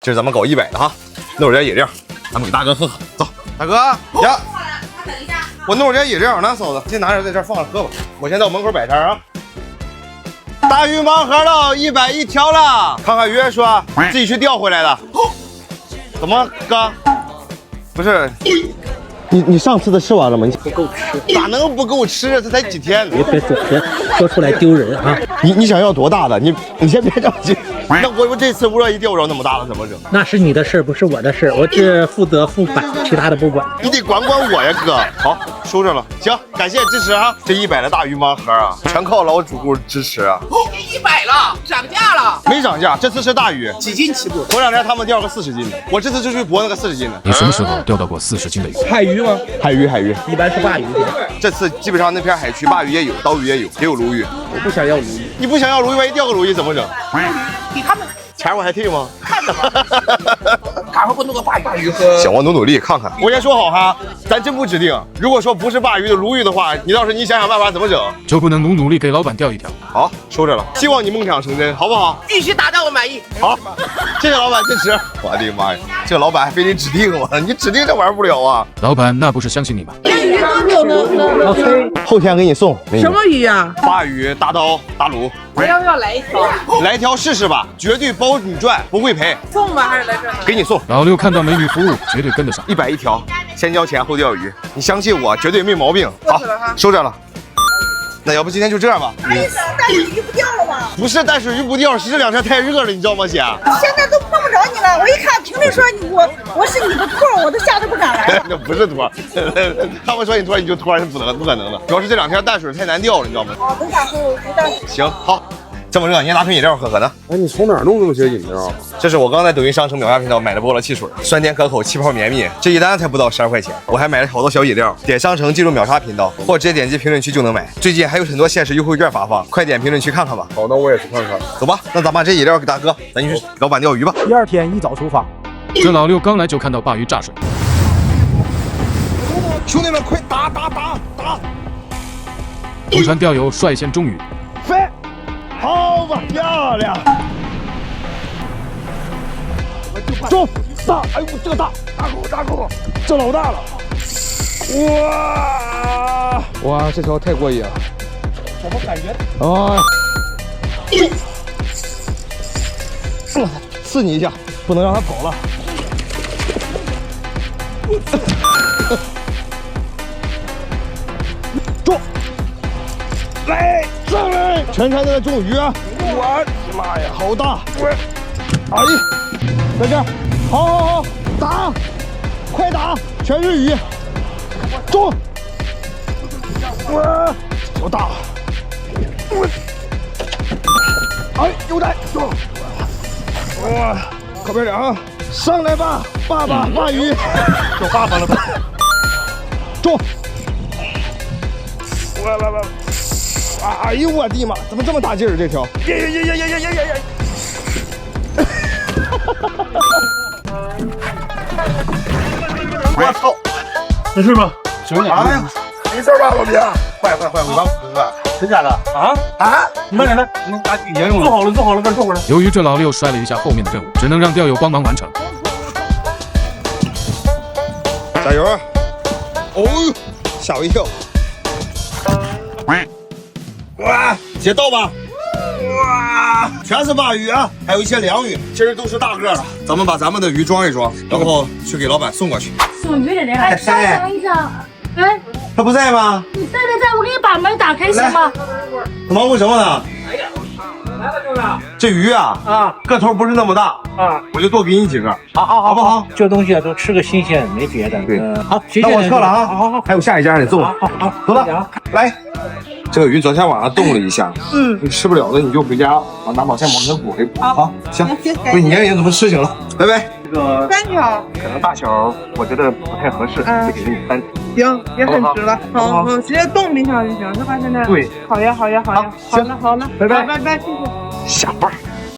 这是咱们搞100的哈，弄点饮料，咱们给大哥喝喝。走，大哥呀，我弄点饮料呢，嫂子，先拿着在这放着喝吧。我先到门口摆摊啊。大鱼盲盒了，110条了，看看鱼说自己去钓回来的。怎么哥？不是。你上次的吃完了吗？你不够吃，咋能不够吃？这才几天呢？别说出来丢人啊！你想要多大的？你先别着急。那我这次万一钓着那么大的怎么整？那是你的事，不是我的事，我只负责付款，其他的不管。你得管管我呀，哥。好，收着了。行，感谢支持啊！这100的大鱼盲盒啊，全靠老主顾支持啊。100了，涨价了？没涨价，这次是大鱼，几斤起步？头2天他们钓个40斤的，我这次就去博那个40斤的。你什么时候钓到过40斤的鱼？海鱼吗？海鱼，一般是鲅鱼。这次基本上那片海区鲅鱼也有，刀鱼也有，也有鲈鱼。我不想要鲈鱼。你不想要鲈鱼，万一钓个鲈鱼怎么整？给他们钱我还退吗？看着吧，赶快给我弄个鲅鱼和。行，我努力看看。我先说好哈，咱真不指定。如果说不是鲅鱼的鲈鱼的话，你倒是你想想办法怎么整。就不能努力给老板钓一条？好，收着了。希望你梦想成真，好不好？必须达到我满意。好，谢谢老板支持。我的妈呀，这老板还非得指定我，你指定这玩不了啊。老板那不是相信你吗？鱼多久呢？后天给你送。什么鱼呀？鲅鱼、大刀、大鲈。我要不要来一条？来一条试试吧，绝对包你赚，不会赔。送吧还是来这儿？给你送。老六看到美女服务，绝对跟得上。110条，先交钱后钓鱼，你相信我，绝对没毛病。好，收着了。那要不今天就这样吧。啥意思？淡水鱼不钓了吗？不是淡水鱼不钓，是这2天太热了，你知道吗，姐？现在都碰不着你了。我一看评论说我是你的托，我都吓得不敢来了。那不是托，他们说你托你就托，是不可能的。主要是这2天淡水太难钓了，你知道吗？哦，等下回我不淡水。行，好。这么热，你先拿瓶饮料喝喝呢。哎，你从哪儿弄这么些饮料？这是我刚在抖音商城秒杀频道买的菠萝汽水，酸甜可口，气泡绵密，这一单才不到12块钱。我还买了好多小饮料，点商城进入秒杀频道，或直接点击评论区就能买。最近还有很多限时优惠券发放，快点评论区看看吧。好，那我也去看看。走吧，那咱把这饮料给大哥，咱就去老板钓鱼吧。第2天一早出发。这老六刚来就看到鲅鱼炸水。兄弟们，快打！同船钓友率先中鱼。飞！好吧，漂亮！中大！哎呦，这个大口，这老大了！哇，这条太过瘾了！什么感觉？啊！刺你一下，不能让它跑了。中！来，上来！全船在那中鱼啊！我的妈呀，好大！哎，在这儿，好，打，快打，全是鱼，中！哇，好大！哎，有带，中！哇，靠边点啊！上来吧，爸爸，鲅鱼，有爸爸了吧？中！来！哎呦我的妈！怎么这么大劲儿？这条！我操！没事吧？兄弟，哎呀，没事吧，老弟？坏，尾巴不是？真假的？啊！你慢点来，做好了，快坐回来。由于这老六摔了一下后面的任务，只能让钓友帮忙完成。加油！哦呦，吓我一跳！哇，姐到吧！哇，全是鲅鱼啊，还有一些凉鱼，其实都是大个的。咱们把咱们的鱼装一装，然后去给老板送过去。送鱼的人还稍等一下，哎，他不在吗？你在，我给你把门打开行吗？忙活什么呢？来了，兄弟。这鱼啊，个头不是那么大啊，我就多给你几个，好不好？这东西啊，都吃个新鲜，没别的。对，好，谢谢。那我撤了啊，好，还有下一家还得做。好，走了，来。这个鱼昨天晚上冻了一下，你吃不了的你就回家拿保鲜膜给它裹一裹啊。行，为你也有什么事情了，拜拜。这个3条，可能大小我觉得不太合适，就给你3条。行，也很值了。好，直接冻冰箱就行，是吧？现在。对。好呀。行，好了，拜拜，谢谢。下班。